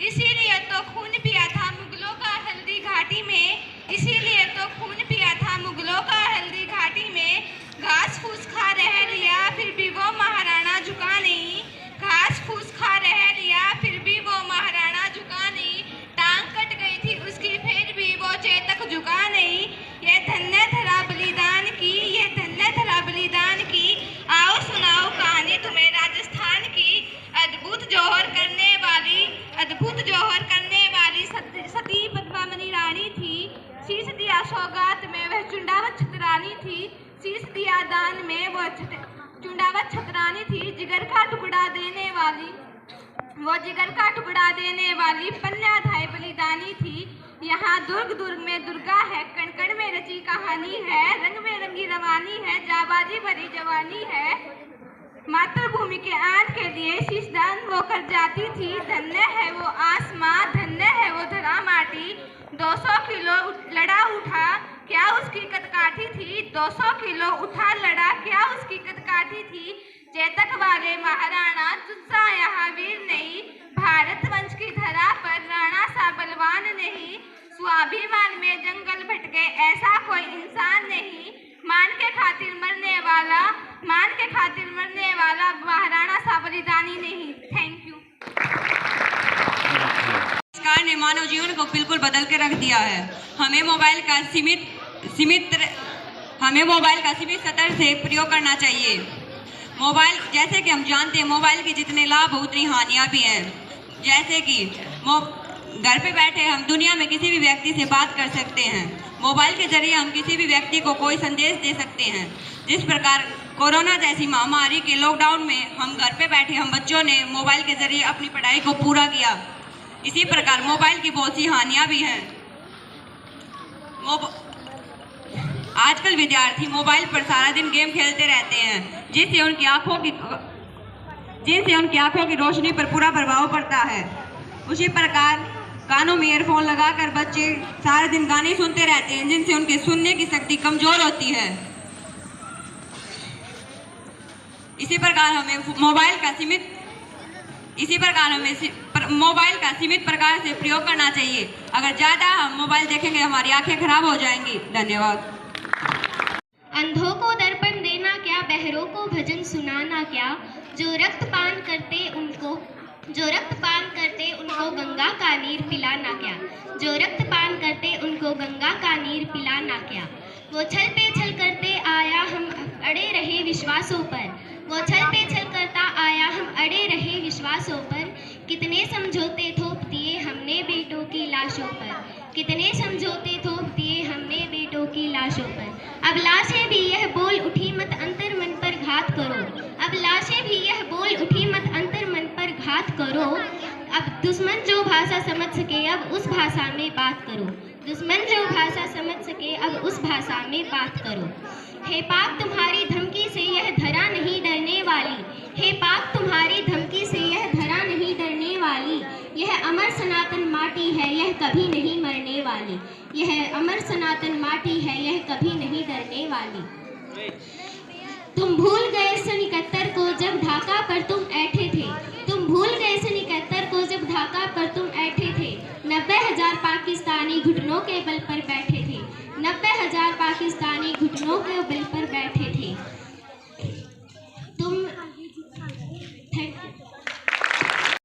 इसीलिए तो खून पिया था मुगलों का हल्दी घाटी में, इसीलिए तो खून पिया था मुगलों का हल्दी घाटी में। घास फूस खा रह लिया फिर भी वो महाराणा झुका नहीं, घास फूस खा रह लिया फिर भी वो महाराणा झुका नहीं। टांग कट गई थी उसकी फिर भी वो चेतक झुका नहीं। ये धन्य धरा बलिदान की, ये धन्य धरा बलिदान की। आओ सुनाओ कहानी तुम्हें राजस्थान की, अद्भुत जौहर करने वाली, अद्भुत जौहर करने वाली सती पद्मावती रानी थी। शीश दिया सौगात में वह चुंडावत छतरानी थी, शीश दिया दान में वह चुंडावत छतरानी थी। जिगर का टुकड़ा देने वाली, वो जिगर का टुकड़ा देने वाली पन्याधाय बलिदानी थी। यहाँ दुर्ग दुर्ग में दुर्गा है, कण कण में रची कहानी है, रंग में रंगी रवानी है, जाबाजी भरी जवानी है। मातृभूमि के आन के लिए शीशदान वो कर जाती थी। धन्य है वो आसमां, धन्य है वो धरा माटी। 200 किलो लड़ा उठा क्या उसकी कदकाठी थी, 200 किलो उठा लड़ा क्या उसकी कदकाठी थी। चेतक वाले महाराणा तुझसा यहाँ वीर नहीं, भारत वंश की धरा पर राणा सा बलवान नहीं। स्वाभिमान में जंगल भटके ऐसा कोई इंसान नहीं, मान के खातिर मरने वाला, मान के खातिर मरने वाला महाराणा सा बलिदानी नहीं। Thank you. आविष्कार ने मानव जीवन को बिल्कुल बदल के रख दिया है। हमें मोबाइल का सीमित स्तर से प्रयोग करना चाहिए। मोबाइल, जैसे कि हम जानते हैं, मोबाइल के जितने लाभ उतनी हानियां भी हैं। जैसे कि घर पे बैठे हम दुनिया में किसी भी व्यक्ति से बात कर सकते हैं। मोबाइल के जरिए हम किसी भी व्यक्ति को कोई संदेश दे सकते हैं। जिस प्रकार कोरोना जैसी महामारी के लॉकडाउन में हम घर पे बैठे हम बच्चों ने मोबाइल के जरिए अपनी पढ़ाई को पूरा किया, इसी प्रकार मोबाइल की बहुत सी हानियां भी हैं। आजकल विद्यार्थी मोबाइल पर सारा दिन गेम खेलते रहते हैं, जिससे उनकी आंखों की रोशनी पर पूरा प्रभाव पड़ता है। उसी प्रकार कानों में ईयरफोन लगाकर बच्चे सारा दिन गाने सुनते रहते हैं, जिनसे उनके सुनने की शक्ति कमजोर होती है। इसी प्रकार हमें मोबाइल का सीमित प्रकार से प्रयोग करना चाहिए। अगर ज़्यादा हम मोबाइल देखेंगे हमारी आंखें खराब हो जाएंगी। धन्यवाद। अंधों को दर्पण देना क्या, बहरों को भजन सुनाना क्या, जो रक्तपान करते उनको गंगा का नीर पिलाना क्या, जो रक्तपान करते उनको गंगा का नीर पिलाना क्या। वो छल पे छल करते आया हम अड़े रहे विश्वासों पर, वो छल पे छल करता आया हम अड़े रहे विश्वासों पर। कितने समझौते थोप दिए हमने बेटों की लाशों पर, कितने समझौते थोप दिए हमने बेटों की लाशों पर। अब लाशें भी यह बोल उठी मत अंतर मन पर घात करो, अब लाशें भी यह बोल उठी मत अंतर मन पर घात करो। अब दुश्मन जो भाषा समझ सके अब उस भाषा में बात करो, दुश्मन जो भाषा समझ सके अब उस भाषा में बात करो। हे पाप तुम्हारी धमकी से यह धरा नहीं डरने वाली, हे पाप तुम्हारी धमकी से यह धरा नहीं डरने वाली। यह अमर सनातन माटी है यह कभी नहीं मरने वाली, यह अमर सनातन माटी है यह कभी नहीं डरने वाली। तुम भूल गए सन 71 को जब ढाका पर तुम ऐठे थे, तुम भूल गए सन 71 को जब ढाका पर तुम ऐठे थे। 90,000 पाकिस्तानी घुटनों के बल पर बैठे थे, 90,000 पाकिस्तानी घुटनों के बल पर